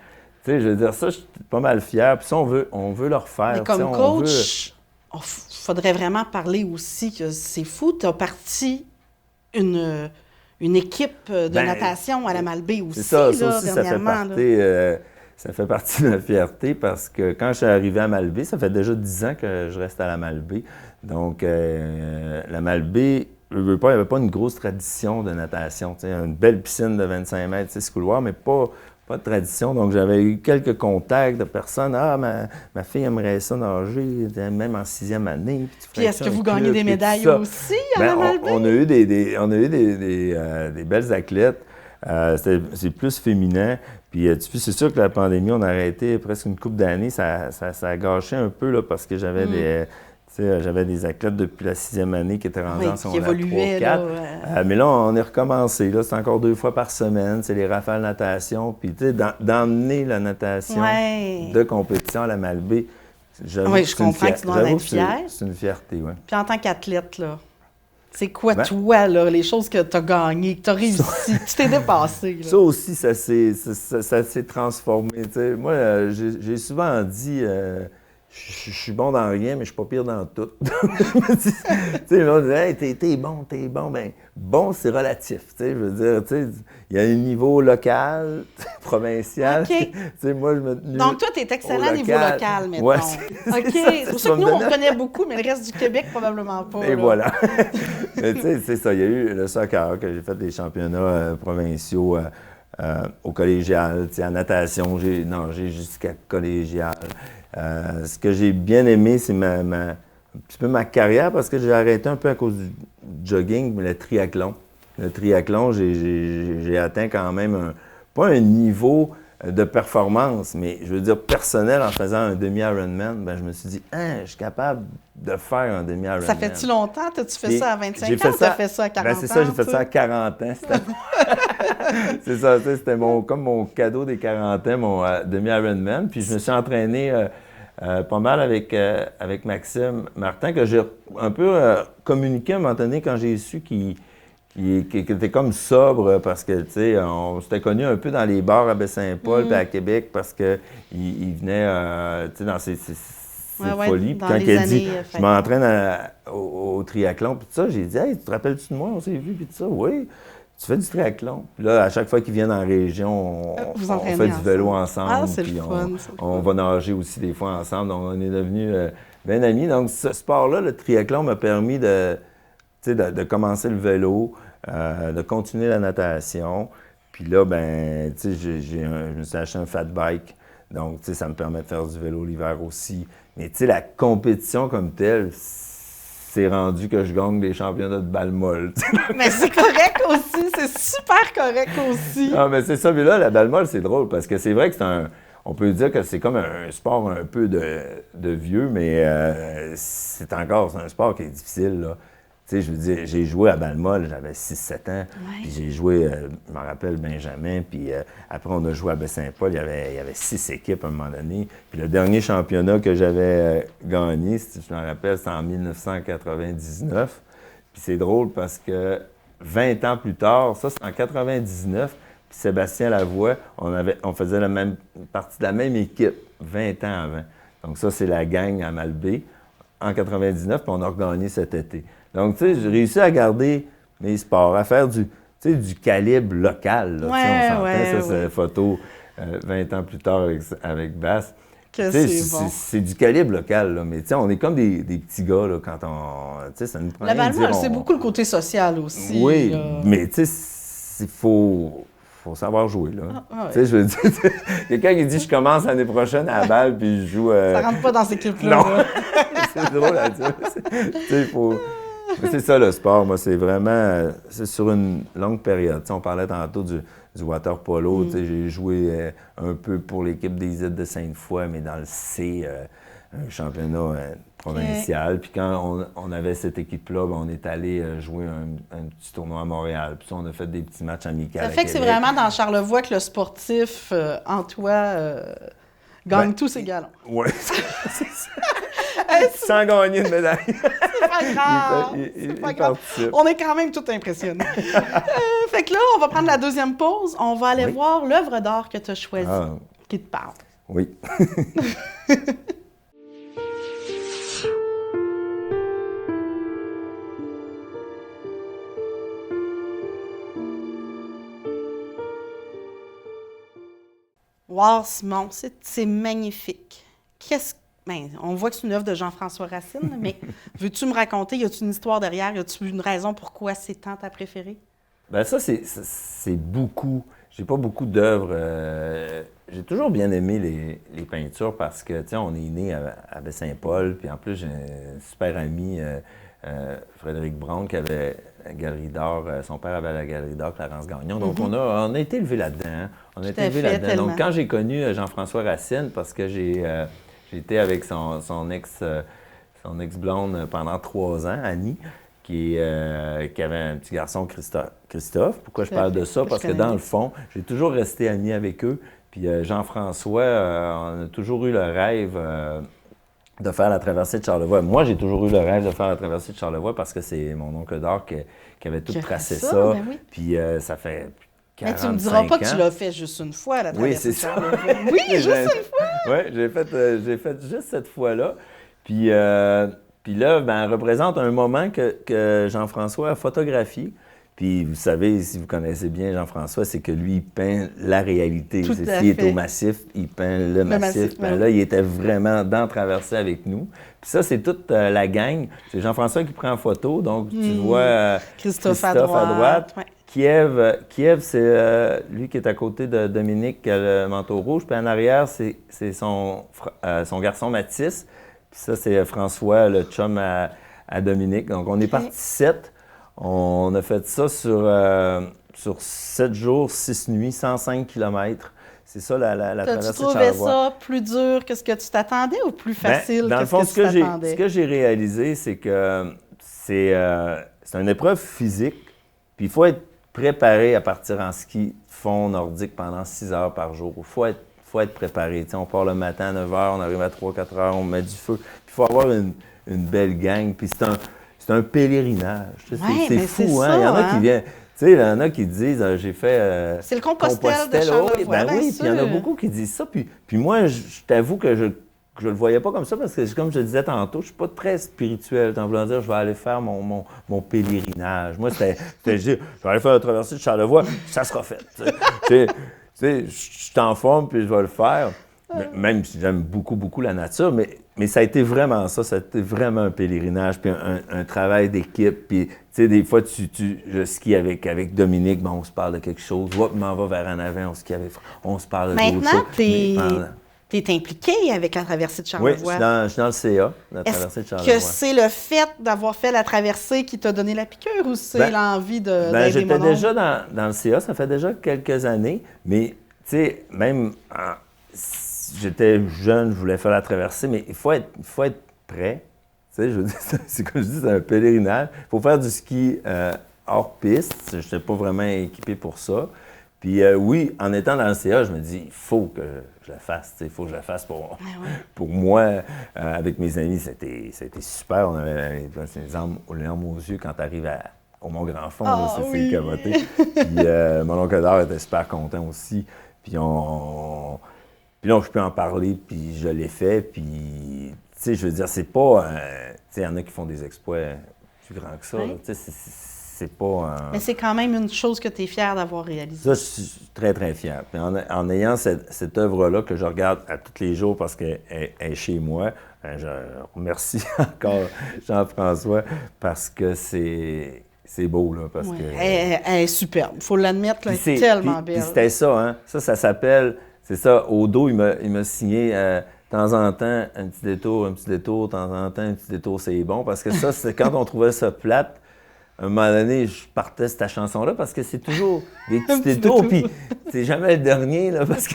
Je veux dire, ça, je suis pas mal fier. Puis ça, on veut le refaire. Mais comme coach, il faudrait vraiment parler aussi que c'est fou. Tu as parti une équipe de natation à la Malbaie aussi, ça aussi, dernièrement. Ça fait partie de ma fierté parce que quand je suis arrivé à Malbaie, ça fait déjà 10 ans que je reste à la Malbaie. Donc, la Malbaie, il n'y avait pas une grosse tradition de natation. Une belle piscine de 25 mètres, 6 couloirs, mais pas de tradition. Donc, j'avais eu quelques contacts de personnes. Ah, ma fille aimerait ça nager, même en 6e année. Puis est-ce que vous gagnez des médailles aussi à la Malbaie? On a eu des belles athlètes. C'est plus féminin. Puis c'est sûr que la pandémie, on a arrêté presque une couple d'années. Ça a gâché un peu là, parce que j'avais des athlètes depuis la 6e année qui étaient rendus en secondaire 3-4. Mais là, on est recommencé. Là, c'est encore 2 fois par semaine. C'est les rafales natation. Puis d'emmener la natation de compétition à la Malbaie, je comprends que tu dois en être fier. C'est une fierté, oui. Puis en tant qu'athlète, là, c'est quoi, toi, là, les choses que tu as gagnées, que tu as réussi, que tu t'es dépassé? Là? Ça aussi, ça s'est transformé. T'sais. Moi, j'ai souvent dit, je suis bon dans rien, mais je suis pas pire dans tout. On dit, hey, t'es bon. Ben, bon, c'est relatif. Je veux dire, il y a un niveau local, provincial. OK. Moi, je me tenue Donc, toi, tu es excellent au niveau local, maintenant. Ouais, OK. C'est pour ça que nous, on connaît beaucoup, mais le reste du Québec, probablement pas. Et voilà. Mais c'est ça. Il y a eu le soccer, que j'ai fait des championnats provinciaux au collégial. En natation, j'ai nagé jusqu'à collégial. Ce que j'ai bien aimé, c'est un petit peu ma carrière, parce que j'ai arrêté un peu à cause du jogging, mais le triathlon. Le triathlon, j'ai atteint quand même pas un niveau de performance, mais je veux dire personnel, en faisant un demi-Ironman, je me suis dit, je suis capable de faire un demi-Ironman. Ça fait-tu longtemps? T'as-tu fait ça à 25 ans ou t'as fait ça à 40 ans? C'est ça, j'ai fait ça à 40 ans. C'est ça, c'était comme mon cadeau des 40 ans, mon demi-Ironman. Puis je me suis entraîné pas mal avec Maxime Martin, que j'ai un peu communiqué à un moment donné quand j'ai su qu'il était comme sobre, parce que, tu sais, on s'était connus un peu dans les bars à Baie-Saint-Paul puis à Québec, parce qu'il venait, tu sais, dans ses folies. Puis quand il a dit, je m'entraîne au triathlon, puis tout ça, j'ai dit, hey, tu te rappelles-tu de moi? On s'est vu, puis tout ça. Oui, tu fais du triathlon. Puis là, à chaque fois qu'ils viennent en région, on fait du vélo ensemble. C'est le fun. On va nager aussi des fois ensemble. Donc, on est devenus bien amis. Donc, ce sport-là, le triathlon, m'a permis de commencer le vélo, de continuer la natation. Puis là, ben, tu sais, je me suis acheté un fat bike. Donc, tu sais, ça me permet de faire du vélo l'hiver aussi. Mais tu sais, la compétition comme telle, c'est rendu que je gagne des championnats de balle molle. Mais c'est correct aussi, c'est super correct aussi. Ah, mais c'est ça. Mais là, la balle molle, c'est drôle parce que c'est vrai que on peut dire que c'est comme un sport un peu de vieux, mais c'est un sport qui est difficile, là. Tu sais, je veux dire, j'ai joué à balle molle, j'avais 6-7 ans, puis j'ai joué, je me rappelle, Benjamin, puis après, on a joué à Baie-Saint-Paul, il y avait 6 équipes à un moment donné. Puis le dernier championnat que j'avais gagné, je me rappelle, c'était en 1999. Puis c'est drôle parce que 20 ans plus tard, ça, c'est en 99, puis Sébastien Lavoie, on faisait la même partie de la même équipe 20 ans avant. Donc ça, c'est la gang à Malbaie en 99, puis on a regagné cet été. Donc, tu sais, j'ai réussi à garder mes sports, à faire du calibre local. Là, on s'entend, c'est photo 20 ans plus tard avec Bass. Que c'est bon. C'est du calibre local, là, mais tu sais, on est comme des petits gars là, quand on... Tu sais, ça nous prend La balle molle, c'est beaucoup le côté social aussi. Oui, là. mais tu sais, il faut savoir jouer, là. Tu sais, je veux dire, quelqu'un qui dit « je commence l'année prochaine à la balle, puis je joue... Ça rentre pas dans ces clips-là. Non! C'est drôle à dire. Tu sais, il faut... Mais c'est ça, le sport. Moi, c'est vraiment... c'est sur une longue période. Tu sais, on parlait tantôt du water polo. Tu sais, j'ai joué un peu pour l'équipe des îles de Sainte-Foy, mais dans le C, un championnat provincial. Puis quand on avait cette équipe-là, ben, on est allé jouer un petit tournoi à Montréal. Puis ça, on a fait des petits matchs amicaux. Ça fait que c'est vraiment dans Charlevoix que le sportif en toi gagne tous ses galons. Oui, c'est ça. Sans gagner une médaille. C'est pas grave. C'est pas grave. On est quand même tout impressionnés. Fait que là, on va prendre la deuxième pause. On va aller voir l'œuvre d'art que tu as choisie, qui te parle. Oui. Wow, Simon, c'est magnifique. Ben, on voit que c'est une œuvre de Jean-François Racine, mais veux-tu me raconter, y a-tu une histoire derrière? Y a-tu une raison pourquoi c'est tant ta préférée? Bien, ça, c'est beaucoup. J'ai pas beaucoup d'œuvres. J'ai toujours bien aimé les peintures parce que, tu sais, on est né à Baie-Saint-Paul, puis en plus, j'ai un super ami, Frédéric Braun, qui avait la Galerie d'art. Son père avait la Galerie d'art Clarence Gagnon. Donc, on a été élevé là-dedans. Hein. On a été élevé là-dedans. Donc, quand j'ai connu Jean-François Racine, parce que j'ai été avec son ex-blonde pendant 3 ans, Annie, qui avait un petit garçon, Christophe. Pourquoi je parle de ça? Parce que dans le fond, j'ai toujours resté ami avec eux. Puis Jean-François, on a toujours eu le rêve de faire la traversée de Charlevoix. Moi, j'ai toujours eu le rêve de faire la traversée de Charlevoix parce que c'est mon oncle d'art qui avait tout tracé ça. Ben oui. Puis ça fait 45 ans. Mais tu me diras pas que tu l'as fait juste une fois, la traversée de Charlevoix. Oui, juste une fois! Oui, j'ai fait juste cette fois-là. Puis là, ben, elle représente un moment que Jean-François a photographié. Puis vous savez, si vous connaissez bien Jean-François, c'est que lui, il peint la réalité. S'il est au massif, il peint le massif. Ben là, il était vraiment dans Traversée avec nous. Puis ça, c'est toute la gang. C'est Jean-François qui prend en photo. Donc, tu vois Christophe à droite. Ouais. Kiev, c'est lui qui est à côté de Dominique, qui a le manteau rouge. Puis en arrière, c'est son garçon Mathis. Puis ça, c'est François, le chum à Dominique. Donc, on est parti 7. On a fait ça sur 7 jours, 6 nuits, 105 km. C'est ça la traversée de Charlevoix. Tu trouvais ça plus dur que ce que tu t'attendais ou plus facile que ce que tu t'attendais? Ce que j'ai réalisé, c'est que c'est une épreuve physique. Puis il faut être préparé à partir en ski fond nordique pendant 6 heures par jour. Il faut être préparé. T'sais, on part le matin à 9 h, on arrive à 3-4 heures, on met du feu. Il faut avoir une belle gang. Puis c'est un pèlerinage. C'est fou, hein? Il y en a qui viennent. Tu sais, il y en a qui disent j'ai fait. C'est le Compostelle de Charlevoix. Oui, puis il y en a beaucoup qui disent ça. Puis moi, je t'avoue que je le voyais pas comme ça parce que, comme je le disais tantôt, je suis pas très spirituel. En voulant dire, je vais aller faire mon pèlerinage. Moi, c'était je vais aller faire la traversée de Charlevoix, ça sera fait. Tu sais, je suis en forme puis je vais le faire. Même si j'aime beaucoup, beaucoup la nature, mais mais ça a été vraiment ça. Ça a été vraiment un pèlerinage, puis un travail d'équipe. Puis, tu sais, des fois, je skie avec Dominique, on se parle de quelque chose. Hop, m'en va vers en avant, on se parle de d'autres choses. Maintenant, tu es impliqué avec la traversée de Charlevoix. Oui, je suis dans le CA, la traversée de Charlevoix. Est-ce que c'est le fait d'avoir fait la traversée qui t'a donné la piqûre ou c'est l'envie d'aider j'étais mon déjà dans le CA, ça fait déjà quelques années, mais, tu sais, même... J'étais jeune, je voulais faire la traversée, mais il faut être prêt. Tu sais, je veux dire, c'est comme je dis, c'est un pèlerinage. Il faut faire du ski hors piste. Je n'étais pas vraiment équipé pour ça. Puis oui, en étant dans le CA, je me dis, il faut que je la fasse. Il faut que je la fasse pour moi. Avec mes amis, ça a été super. On avait les larmes aux yeux quand tu arrives au Mont-Grand-Fond. C'est caboté. Puis mon oncle d'or était super content aussi. Puis Puis là, je peux en parler, puis je l'ai fait, puis, tu sais, je veux dire, c'est pas... tu sais, il y en a qui font des exploits plus grands que ça, tu sais, c'est pas... Mais c'est quand même une chose que tu es fier d'avoir réalisée. Ça, je suis très, très fier. Puis en ayant cette œuvre-là que je regarde à tous les jours parce qu'elle est chez moi, je remercie encore Jean-François parce que c'est beau, là, parce que... Elle est superbe, il faut l'admettre, là, elle est tellement belle. Puis c'était ça, hein, ça s'appelle... C'est ça, au dos, il m'a signé de temps en temps un petit détour, de temps en temps un petit détour, c'est bon. Parce que ça, c'est quand on trouvait ça plate, à un moment donné, je partais cette chanson-là parce que c'est toujours des petits détours. Puis c'est jamais le dernier, là, parce que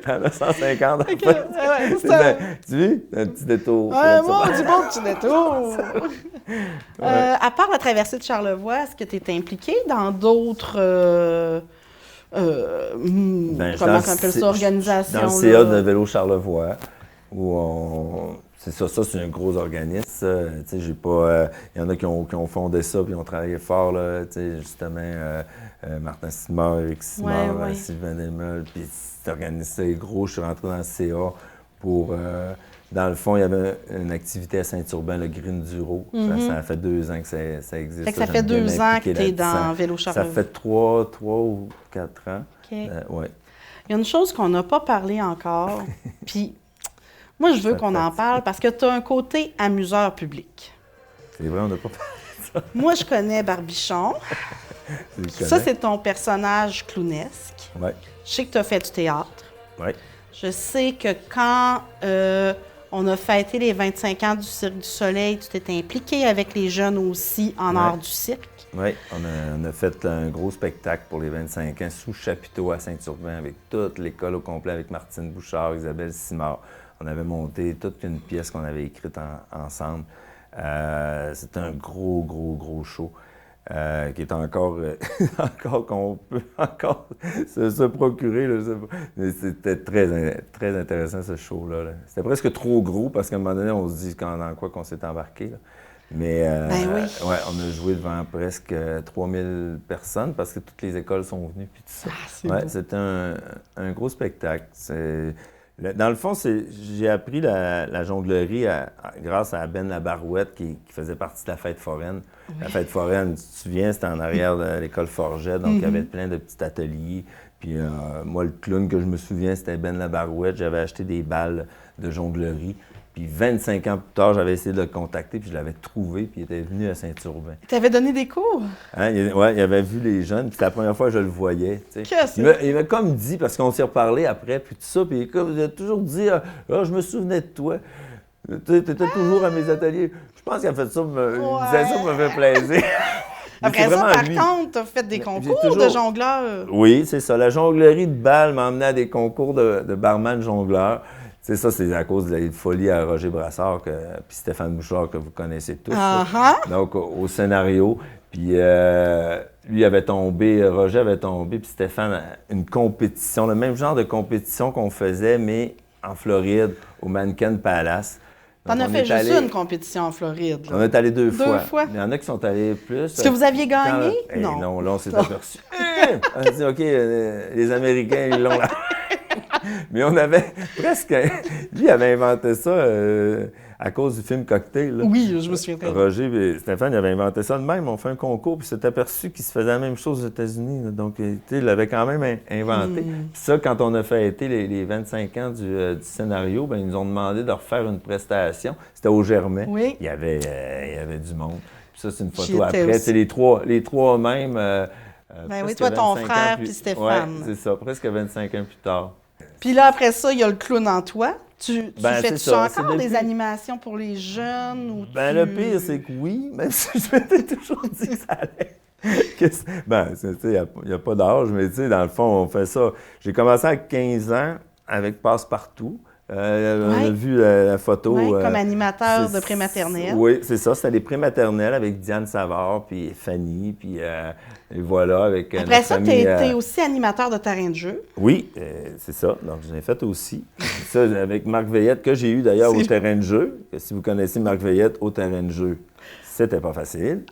t'en as 150 en fait. Tu vois, un petit détour. Du bon petit détour. À part la traversée de Charlevoix, est-ce que tu es impliqué dans d'autres... comment on appelle ça, organisation? Dans le CA de Vélo Charlevoix, où c'est ça, c'est un gros organisme. Tu sais, j'ai pas... Il y en a qui ont fondé ça, puis ont travaillé fort, là, tu sais, justement, Martin Simard, Eric Simard, Sylvain Desmeules, puis cet organisme est gros. Je suis rentré dans le CA pour... dans le fond, il y avait une activité à Saint-Urbain, le Green Duro. Ça fait 2 ans que ça existe. Ça fait 2 ans que tu es dans Vélo Charlevoix. Ça fait 3 ou 4 ans. Ouais. Il y a une chose qu'on n'a pas parlé encore, puis moi, je veux qu'on en parle parce que tu as un côté amuseur public. C'est vrai, on n'a pas parlé de ça. Moi, je connais Barbichon. Ça, c'est ton personnage clownesque. Oui. Je sais que tu as fait du théâtre. Oui. Je sais que quand on a fêté les 25 ans du Cirque du Soleil, tu t'étais impliqué avec les jeunes aussi en art du cirque. Oui, on a fait un gros spectacle pour les 25 ans sous chapiteau à Saint-Urbain avec toute l'école au complet, avec Martine Bouchard, Isabelle Simard. On avait monté toute une pièce qu'on avait écrite ensemble. C'était un gros show qui est encore qu'on peut encore se procurer. Là, je sais pas. Mais c'était très intéressant ce show-là. C'était presque trop gros parce qu'à un moment donné, on se dit dans quoi qu'on s'est embarqué. Là. Mais on a joué devant presque 3000 personnes parce que toutes les écoles sont venues puis tout ça. C'était un gros spectacle. Dans le fond, j'ai appris la jonglerie grâce à Ben Labarouette qui faisait partie de la fête foraine. Oui. La fête foraine, tu te souviens, c'était en arrière de l'école Forget, donc il y avait plein de petits ateliers. Puis moi, le clown que je me souviens, c'était Ben Labarouette. J'avais acheté des balles de jonglerie. Puis 25 ans plus tard, j'avais essayé de le contacter, puis je l'avais trouvé, puis il était venu à Saint-Urbain. Tu avais donné des cours? Hein, il avait vu les jeunes, puis c'était la première fois que je le voyais. Il m'a comme dit, parce qu'on s'est reparlé après, puis tout ça, puis il a toujours dit je me souvenais de toi. Tu étais toujours à mes ateliers. Je pense qu'il a fait ça, il disait ça pour me faire plaisir. Après ça, par contre, tu as fait des concours de jongleurs. Oui, c'est ça. La jonglerie de balle m'a emmené à des concours de barman jongleur. C'est ça, c'est à cause de la folie à Roger Brassard puis Stéphane Bouchard que vous connaissez tous. Donc, au scénario. Puis lui avait tombé, Roger avait tombé, puis Stéphane, une compétition, le même genre de compétition qu'on faisait, mais en Floride, au Mannequin Palace. T'en as fait juste une compétition en Floride. Là. On est allé 2 fois. Il y en a qui sont allés plus. Est-ce que vous aviez gagné? Non, là, on s'est aperçu. On a dit, OK, les Américains, ils l'ont là. Mais on avait presque... Lui avait inventé ça à cause du film Cocktail. Là. Oui, je me souviens très bien. Roger et Stéphane, ils avaient inventé ça de même. On fait un concours, puis s'est aperçu qu'il se faisait la même chose aux États-Unis. Là. Donc, il l'avait quand même inventé. Puis ça, quand on a fêté les 25 ans du scénario, ben, ils nous ont demandé de refaire une prestation. C'était au Germain. Oui. Il y avait du monde. Puis ça, c'est une J'y photo étais après. aussi. C'est les trois mêmes. Ben oui, presque toi, ton 25 ans frère, plus- puis Stéphane. Ouais, c'est ça, presque 25 ans plus tard. Puis là, après ça, il y a le clown en toi. Tu Ben, fais-tu c'est ça, encore c'est des depuis- animations pour les jeunes? Ou Ben, le pire, c'est que oui, même si je m'étais toujours dit que ça allait. Il n'y a pas d'âge, mais tu sais, dans le fond, on fait ça. J'ai commencé à 15 ans avec Passe-Partout. On a vu la photo. Ouais, comme animateur c'est- de prématernelle. Oui, c'est ça. C'était les prématernelles avec Diane Savard, puis Fanny, puis et voilà, avec Après notre ça, tu ami, as été aussi animateur de terrain de jeu. Oui, c'est ça. Donc, je l'ai fait aussi. Ça, avec Marc Veillette, que j'ai eu d'ailleurs au C'est- terrain de jeu. Que si vous connaissez Marc Veillette au terrain de jeu, c'était pas facile.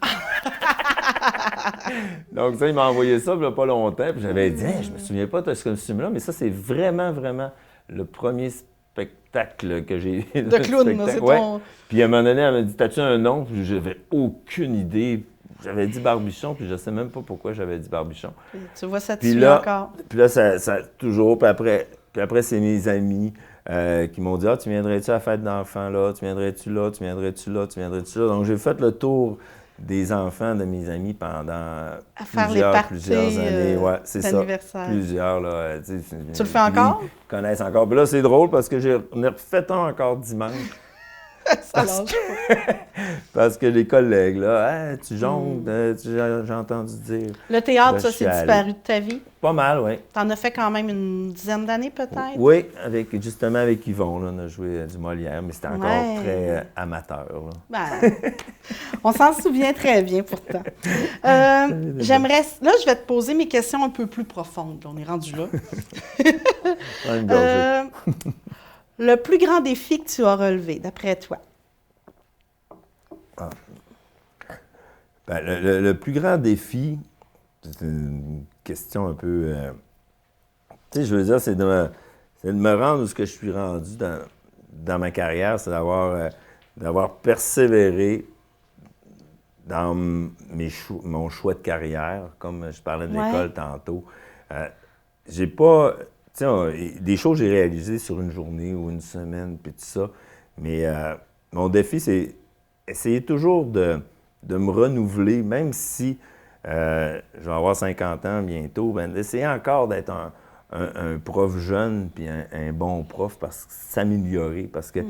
Donc, ça, il m'a envoyé ça il y a pas longtemps. Puis j'avais dit, hey, je me souviens pas de ce costume-là, mais ça, c'est vraiment, vraiment le premier spectacle que j'ai eu. De clown, là, c'est Ouais. ton... Puis à un moment donné, elle m'a dit, t'as-tu un nom? Puis j'avais aucune idée. J'avais dit Barbichon, puis je sais même pas pourquoi j'avais dit Barbichon. Tu vois, ça te Puis suit là, encore. Puis là, ça toujours. Puis après, c'est mes amis qui m'ont dit, ah, tu viendrais-tu à la fête d'enfants là? Tu viendrais-tu là? Tu viendrais-tu là? Tu viendrais-tu là? Donc, j'ai fait le tour des enfants de mes amis pendant À faire les parties plusieurs années. Ouais, c'est ça. d'anniversaire. Plusieurs, là. Tu le fais encore? Ils connaissent encore. Puis là, c'est drôle parce que on a refait un encore dimanche. Ça lâche pas. Parce que les collègues, là, hey, tu jongles, j'ai entendu dire. Le théâtre, Là, ça, je suis c'est allé. disparu de ta vie. Pas mal, oui. T'en as fait quand même une dizaine d'années, peut-être? Oui, justement avec Yvon, là, on a joué du Molière, mais c'était encore Ouais. très amateur. Là. Ben, on s'en souvient très bien, pourtant. J'aimerais... Là, je vais te poser mes questions un peu plus profondes. On est rendu là. Prends une gorgée. Le plus grand défi que tu as relevé, d'après toi? Ben, le plus grand défi, c'est une question un peu... tu sais, je veux dire, c'est de me rendre où ce que je suis rendu dans ma carrière, c'est d'avoir persévéré dans mon choix de carrière, comme je parlais de Ouais. l'école tantôt. J'ai pas... Tu sais, des choses que j'ai réalisées sur une journée ou une semaine, puis tout ça, mais mon défi, c'est essayer toujours de me renouveler, même si je vais avoir 50 ans bientôt, ben, d'essayer encore d'être un prof jeune, puis un bon prof, parce que s'améliorer, parce que, tu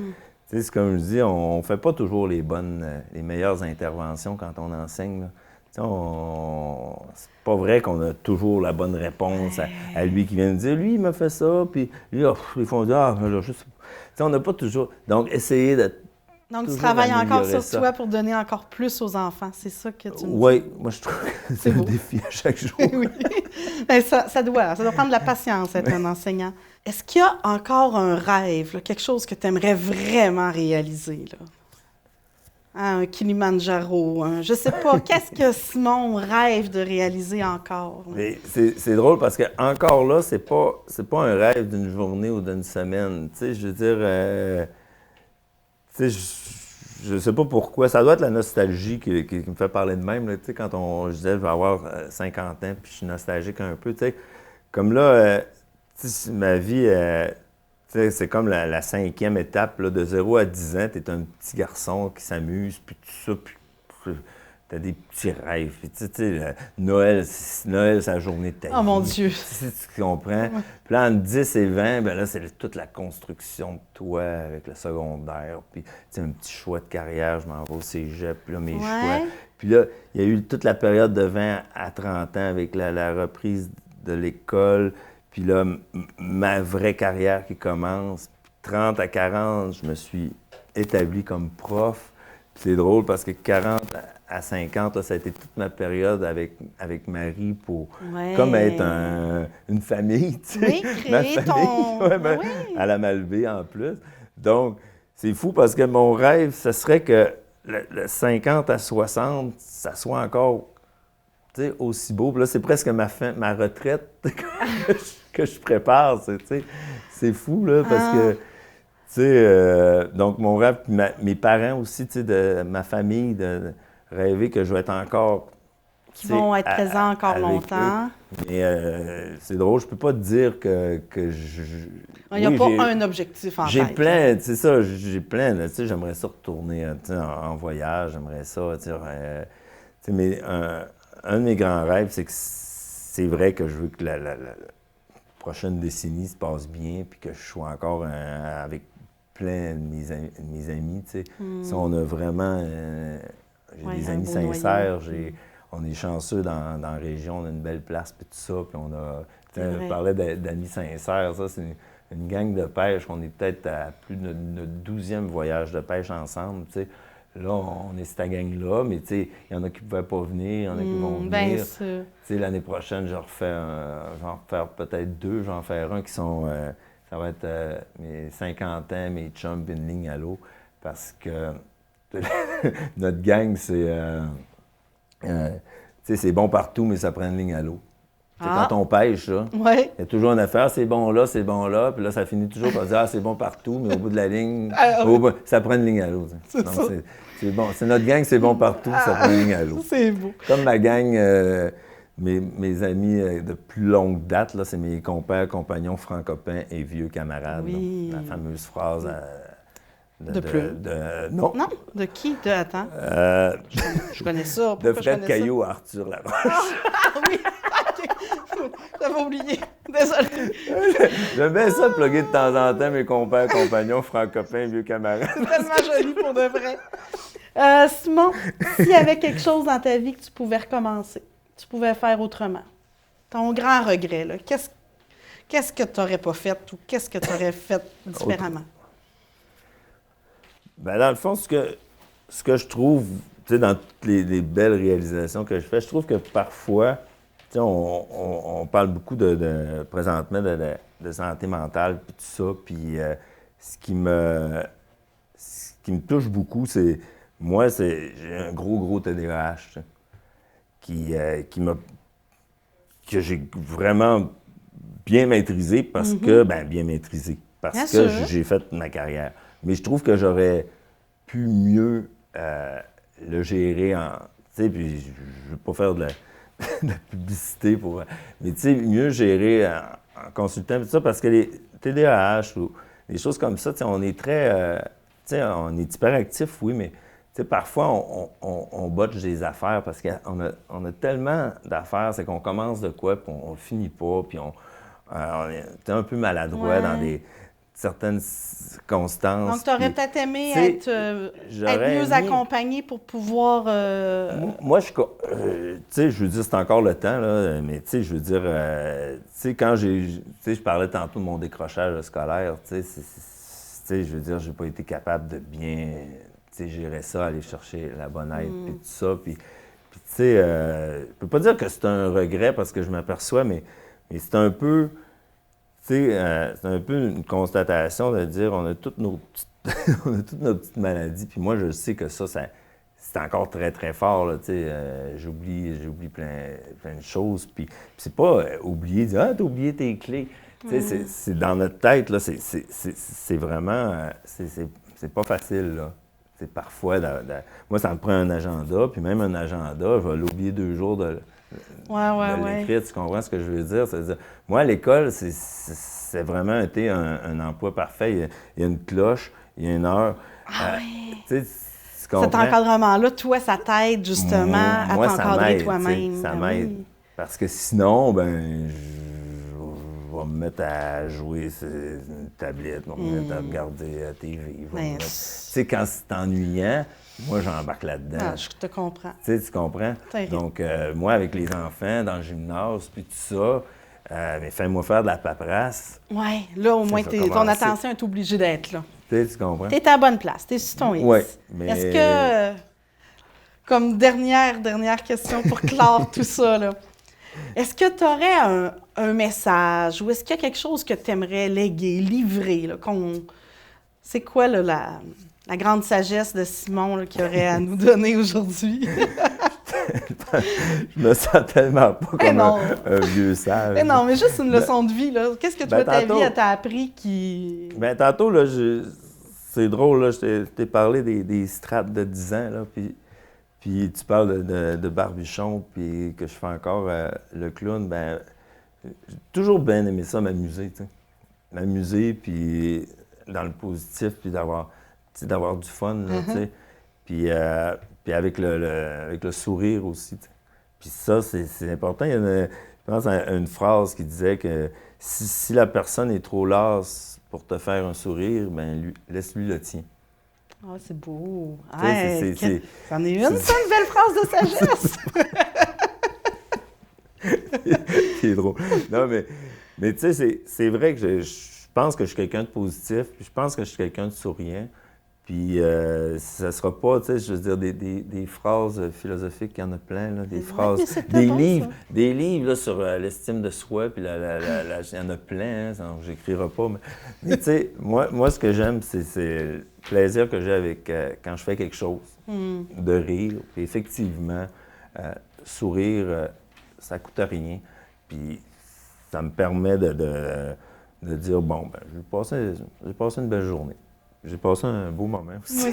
sais, c'est comme je dis, on ne fait pas toujours les meilleures interventions quand on enseigne, là. Tu sais, c'est pas vrai qu'on a toujours la bonne réponse à lui qui vient nous dire, lui, il m'a fait ça, puis lui, ils font dire, ah, là, je sais pas. Tu sais, on n'a pas toujours... Donc, essayer de... Donc, tu toujours travailles encore améliorer sur toi pour donner encore plus aux enfants. C'est ça que tu me dis? Oui, moi, je trouve que c'est un beau. défi à chaque jour. Oui. Ben, ça doit prendre de la patience, être un enseignant. Est-ce qu'il y a encore un rêve, là, quelque chose que tu aimerais vraiment réaliser? Là? Hein, un Kilimanjaro, je sais pas. Qu'est-ce que Simon rêve de réaliser encore? Là? Mais c'est drôle parce que encore là, c'est pas un rêve d'une journée ou d'une semaine. Tu sais, je veux dire, tu sais, je sais pas pourquoi. Ça doit être la nostalgie qui me fait parler de même. Là, tu sais, quand je disais, je vais avoir 50 ans, puis je suis nostalgique un peu. Tu sais, comme là, tu sais, ma vie, tu sais, c'est comme la 5e étape, là, de 0 à 10 ans. Tu es un petit garçon qui s'amuse, puis tout ça, puis tu as des petits rêves. Puis, tu sais, Noël, c'est la journée de ta vie. Oh mon Dieu! Tu comprends? Puis là, entre 10 et 20, ben là, c'est toute la construction de toi avec le secondaire. Puis, tu sais, un petit choix de carrière, je m'en vais au cégep, puis là, mes choix. Puis là, il y a eu toute la période de 20 à 30 ans avec la reprise de l'école. Puis là, ma vraie carrière qui commence. Puis 30 à 40, je me suis établi comme prof. Puis c'est drôle parce que 40 à 50, là, ça a été toute ma période avec Marie pour comme être une famille, tu sais. Oui, créer ton... Ouais, à la Malbaie en plus. Donc, c'est fou parce que mon rêve, ce serait que le 50 à 60, ça soit encore tu sais, aussi beau. Puis là, c'est presque ma retraite que je prépare. Tu sais, c'est fou, là, parce que, tu sais, donc mon rêve, puis mes parents aussi, tu sais, de ma famille, de rêver que je vais être encore... Qui vont être présents encore avec longtemps. eux. Mais c'est drôle, je peux pas te dire que je... Il n'y a oui, pas un objectif en tête. J'ai plein, c'est ça, j'ai plein, tu sais, j'aimerais ça retourner en voyage, j'aimerais ça, tu sais, mais un de mes grands rêves, c'est que c'est vrai que je veux que la prochaine décennie se passe bien, puis que je sois encore avec plein de mes amis, tu sais. Si on a vraiment... j'ai des amis sincères, on est chanceux dans la région, on a une belle place, puis tout ça, puis on a... Je parlais d'amis sincères, ça, c'est une gang de pêche, on est peut-être à plus de notre 12e voyage de pêche ensemble, tu sais. Là, on est cette gang-là, mais tu sais, il y en a qui ne pouvaient pas venir, il y en a qui vont venir. Tu sais, l'année prochaine, je vais en refaire peut-être 2, je vais en faire un qui sont... ça va être mes 50 ans, mes chums, puis une ligne à l'eau, parce que notre gang, c'est... tu sais, c'est bon partout, mais ça prend une ligne à l'eau. Quand on pêche, là, il y a toujours une affaire, c'est bon là, puis là, ça finit toujours par dire, ah, c'est bon partout, mais au bout de la ligne, ça prend une ligne à l'eau. C'est bon. C'est notre gang, c'est bon partout, ça prend une ligne à l'eau. C'est beau. Comme ma gang, mes amis de plus longue date, là, c'est mes compères, compagnons, francs-copains et vieux camarades. Oui. La fameuse phrase... Non. Non? De qui? Attends. Je connais ça. De Fred Caillot à Arthur Laroche. Ah oui! OK. J'avais oublié. Désolé. J'aime bien ça, plugger de temps en temps mes compères, compagnons, francs-copains, vieux camarades. C'est tellement joli pour de vrai. Simon, s'il y avait quelque chose dans ta vie que tu pouvais recommencer, tu pouvais faire autrement, ton grand regret, là, qu'est-ce que tu n'aurais pas fait ou qu'est-ce que tu aurais fait différemment? Bien, dans le fond, ce que je trouve, tu sais, dans toutes les belles réalisations que je fais, je trouve que parfois, tu sais, on parle beaucoup présentement de santé mentale, puis tout ça, puis ce qui me touche beaucoup, c'est, moi, j'ai un gros TDAH, que j'ai vraiment bien maîtrisé parce que, bien maîtrisé, parce que j'ai fait ma carrière. Mais je trouve que j'aurais pu mieux le gérer tu sais, puis je ne veux pas faire de la publicité pour... Mais tu sais, mieux gérer en consultant, tout ça, parce que les TDAH ou des choses comme ça, tu sais, on est très... tu sais, on est hyperactif, oui, mais tu sais, parfois, on botche des affaires parce qu'on a tellement d'affaires, c'est qu'on commence de quoi, puis on finit pas, puis on est un peu maladroit dans certaines circonstances. Donc, tu aurais peut-être aimé être mieux accompagné pour pouvoir... Moi, tu sais, je veux dire, c'est encore le temps, là, mais tu sais, je veux dire, tu sais, quand tu sais, je parlais tantôt de mon décrochage scolaire, tu sais, je veux dire, j'ai pas été capable de bien, tu sais, gérer ça, aller chercher la bonne aide, et tout ça, puis tu sais, je peux pas dire que c'est un regret parce que je m'aperçois, mais c'est un peu... Tu sais, c'est un peu une constatation de dire on a toutes nos petites maladies. Puis moi, je sais que ça c'est encore très, très fort. Là, tu sais, j'oublie plein de choses. Puis c'est pas oublier, dire ah, t'as oublié tes clés. Tu sais, c'est dans notre tête, là, c'est vraiment. C'est pas facile, là. C'est parfois. Moi, ça me prend un agenda, puis même un agenda, je vais l'oublier 2 jours de l'écrire, tu comprends ce que je veux dire? C'est-à-dire, moi, à l'école, c'est vraiment été un emploi parfait. Il y a une cloche, il y a une heure. Tu comprends? Cet encadrement-là, toi, ça t'aide justement à t'encadrer toi-même. Ça m'aide. Oui. Parce que sinon, je vais me mettre à jouer sur une tablette, je vais me mettre à regarder la TV. Tu sais, quand c'est ennuyant, moi, j'embarque là-dedans. Ah, je te comprends. Tu sais, tu comprends? Donc, moi, avec les enfants, dans le gymnase, puis tout ça, mais fais-moi faire de la paperasse. Oui, là, au moins, ton attention est obligée d'être là. Tu comprends? Tu es à la bonne place, tu es sur ton X. Oui, mais... Est-ce que, comme dernière question pour clore tout ça, là, est-ce que tu aurais un message ou est-ce qu'il y a quelque chose que tu aimerais léguer, livrer, là, c'est quoi, là, la grande sagesse de Simon là, qu'il aurait à nous donner aujourd'hui? je me sens tellement pas comme non. un vieux sage. Mais non, mais juste une leçon de vie, là. Qu'est-ce que toi, ta tantôt- vie, elle t'a appris qui... Ben, tantôt, là, c'est drôle, là, je t'ai parlé des strates de 10 ans, là, puis tu parles de Barbichon, puis que je fais encore le clown, ben j'ai toujours bien aimé ça, m'amuser, tu sais. M'amuser, puis dans le positif, puis d'avoir du fun, là, tu sais. Puis avec le sourire aussi, tu sais. Puis ça, c'est important. Je pense à une phrase qui disait que si la personne est trop lasse pour te faire un sourire, ben laisse-lui le tien. Ah, c'est beau. Tu sais, C'en est une, ça, une belle phrase de sagesse. C'est drôle. Non, mais tu sais, c'est vrai que je pense que je suis quelqu'un de positif, puis je pense que je suis quelqu'un de souriant. Puis ça sera pas, tu sais, je veux dire, des phrases philosophiques, il y en a plein, là, des phrases, des livres là, sur l'estime de soi, puis il y en a plein, hein, j'écrirai pas. Mais tu sais, moi, ce que j'aime, c'est le plaisir que j'ai avec quand je fais quelque chose, de rire. Puis effectivement, sourire, ça coûte rien. Puis ça me permet de dire, bon, ben, j'ai passé une belle journée. J'ai passé un beau moment aussi.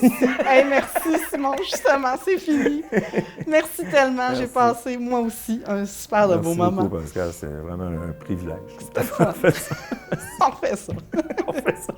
Hey, merci, Simon. Justement, c'est fini. Merci tellement. J'ai passé, moi aussi, un super de beau moment. Merci beaucoup, Pascal. C'est vraiment un privilège. C'était fun. On fait ça. On fait ça.